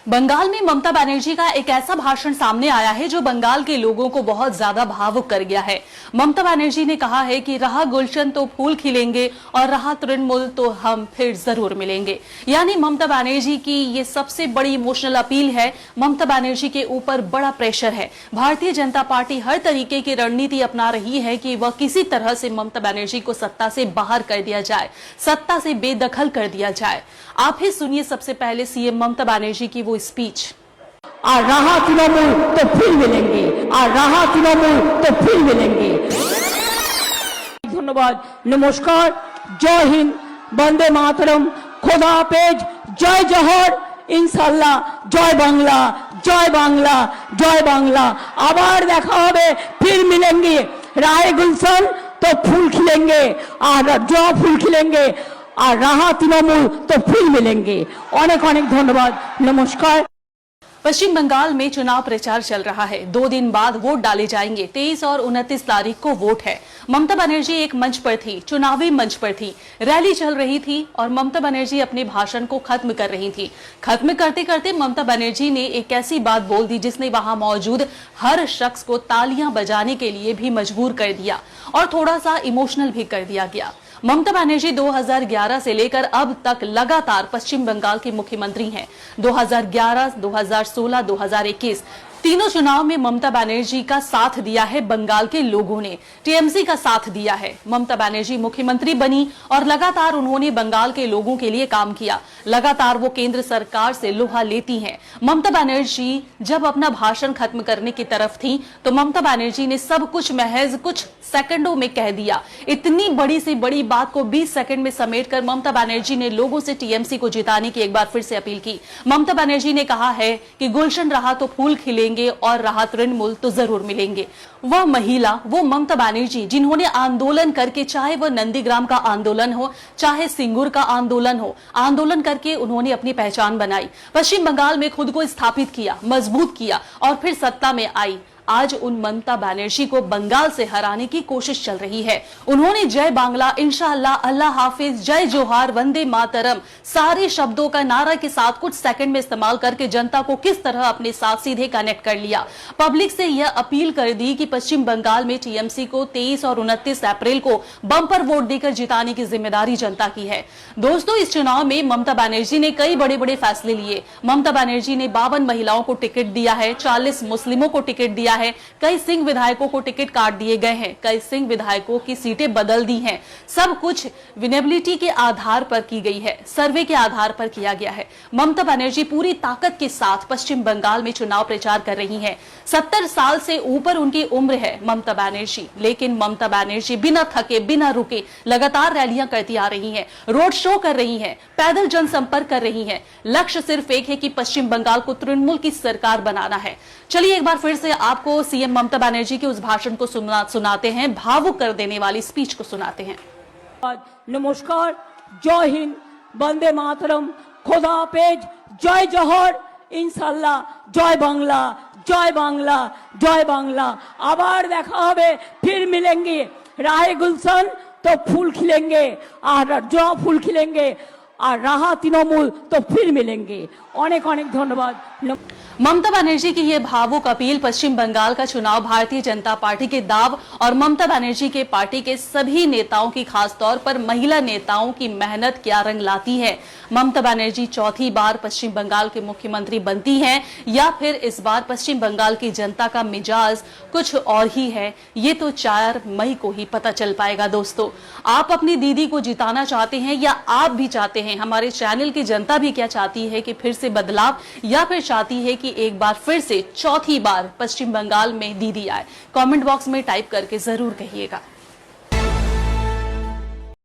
बंगाल में ममता बनर्जी का एक ऐसा भाषण सामने आया है जो बंगाल के लोगों को बहुत ज्यादा भावुक कर गया है। ममता बनर्जी ने कहा है कि रहा गुलशन तो फूल खिलेंगे और रहा तृणमूल तो हम फिर जरूर मिलेंगे। यानी ममता बनर्जी की ये सबसे बड़ी इमोशनल अपील है। ममता बनर्जी के ऊपर बड़ा प्रेशर है। भारतीय जनता पार्टी हर तरीके की रणनीति अपना रही है कि वह किसी तरह से ममता बनर्जी को सत्ता से बाहर कर दिया जाए, सत्ता से बेदखल कर दिया जाए। आप ही सुनिए सबसे पहले सीएम ममता बनर्जी की वो स्पीच। আর রাহা তৃণমূল তো ফির মিলেंगे, আর রাহা তৃণমূল তো ফির মিলেंगे। ধন্যবাদ, নমস্কার, জয় হিন্দ, বন্দে মাতরম, খোদা হাফেজ, জয় জহর, ইনশাআল্লাহ, জয় বাংলা, জয় বাংলা, জয় বাংলা। আবার দেখা হবে, ফির মিলেंगे। রায় গুলশন তো ফুল খিলেंगे, আর জো ফুল খিলেंगे, আর রাহা তৃণমূল তো ফির মিলেंगे। অনেক অনেক ধন্যবাদ, নমস্কার। पश्चिम बंगाल में चुनाव प्रचार चल रहा है। 2 दिन बाद वोट डाले जाएंगे। 23 और 29 तारीख को वोट है। ममता बनर्जी एक मंच पर थी, चुनावी मंच पर थी, रैली चल रही थी और ममता बनर्जी अपने भाषण को खत्म कर रही थी। खत्म करते करते ममता बनर्जी ने एक ऐसी बात बोल दी जिसने वहां मौजूद हर शख्स को तालियां बजाने के लिए भी मजबूर कर दिया और थोड़ा सा इमोशनल भी कर दिया गया। ममता बनर्जी 2011 से लेकर अब तक लगातार पश्चिम बंगाल की मुख्यमंत्री हैं। 2011, 2016, 2021 तीनों चुनाव में ममता बनर्जी का साथ दिया है बंगाल के लोगों ने, टीएमसी का साथ दिया है। ममता बनर्जी मुख्यमंत्री बनी और लगातार उन्होंने बंगाल के लोगों के लिए काम किया। लगातार वो केंद्र सरकार से लोहा लेती हैं। ममता बनर्जी जब अपना भाषण खत्म करने की तरफ थी तो ममता बनर्जी ने सब कुछ महज कुछ सेकंडों में कह दिया। इतनी बड़ी से बड़ी बात को 20 सेकंड में समेटकर ममता बनर्जी ने लोगों से टीएमसी को जिताने की एक बार फिर से अपील की। ममता बनर्जी ने कहा है कि गुलशन रहा तो फूल खिलेंगे और रहा तृणमूल तो जरूर मिलेंगे। वह महिला, वो ममता बनर्जी जिन्होंने आंदोलन करके, चाहे वह नंदीग्राम का आंदोलन हो, चाहे सिंगूर का आंदोलन हो, आंदोलन करके उन्होंने अपनी पहचान बनाई, पश्चिम बंगाल में खुद को स्थापित किया, मजबूत किया और फिर सत्ता में आई। आज उन ममता बनर्जी को बंगाल से हराने की कोशिश चल रही है। उन्होंने जय बांग्ला, इंशाअल्लाह, अल्लाह हाफिज, जय जोहार, वंदे मातरम सारे शब्दों का नारा के साथ कुछ सेकंड में इस्तेमाल करके जनता को किस तरह अपने साथ सीधे कनेक्ट कर लिया। पब्लिक से यह अपील कर दी कि पश्चिम बंगाल में टीएमसी को 23 और 29 अप्रैल को बम्पर वोट देकर जिताने की जिम्मेदारी जनता की है। दोस्तों, इस चुनाव में ममता बनर्जी ने कई बड़े बड़े फैसले लिए। ममता बनर्जी ने 52 महिलाओं को टिकट दिया है, 40 मुस्लिमों को टिकट दिया है, कई सिंह विधायकों को टिकट काट दिए गए हैं, कई सिंह विधायकों की सीटें बदल दी हैं। सब कुछ विनेबिलिटी के आधार पर की गई है, सर्वे के आधार पर किया गया है। ममता बनर्जी पूरी ताकत के साथ पश्चिम बंगाल में चुनाव प्रचार कर रही हैं। 70 साल से ऊपर उनकी उम्र है ममता बनर्जी, लेकिन ममता बनर्जी बिना थके, बिना रुके लगातार रैलियां करती आ रही हैं, रोड शो कर रही हैं, पैदल जनसंपर्क कर रही हैं। लक्ष्य सिर्फ एक है कि पश्चिम बंगाल को तृणमूल की सरकार बनाना है। चलिए एक बार फिर से आपको सीएम ममता बनर्जी के उस भाषण को सुनाते हैं, भावुक कर देने वाली स्पीच को सुनाते हैं। नमस्कार, जय हिंद, वंदे मातरम, খোদা হাফেজ, জয় জহর, ইনশাআল্লাহ, জয় বাংলা, জয় বাংলা, জয় বাংলা। আবার দেখা হবে, फिर मिलेंगे। राहे गुलशन तो फूल खिलेंगे, और जो फूल खिलेंगे, और रहा तृणमूल तो फिर मिलेंगे। अनेक अनेक धन्यवाद। ममता बनर्जी की यह भावुक अपील पश्चिम बंगाल का चुनाव भारतीय जनता पार्टी के दाव और ममता बनर्जी के पार्टी के सभी नेताओं की, खासतौर पर महिला नेताओं की मेहनत क्या रंग लाती है। ममता बनर्जी चौथी बार पश्चिम बंगाल के मुख्यमंत्री बनती हैं या फिर इस बार पश्चिम बंगाल की जनता का मिजाज कुछ और ही है, ये तो 4 मई को ही पता चल पाएगा। दोस्तों, आप अपनी दीदी को जिताना चाहते हैं या आप भी चाहते हैं, हमारे चैनल की जनता भी क्या चाहती है कि फिर से बदलाव, या फिर चाहती है कि एक बार फिर से चौथी बार पश्चिम बंगाल में दीदी आए? कमेंट बॉक्स में टाइप करके जरूर कहिएगा।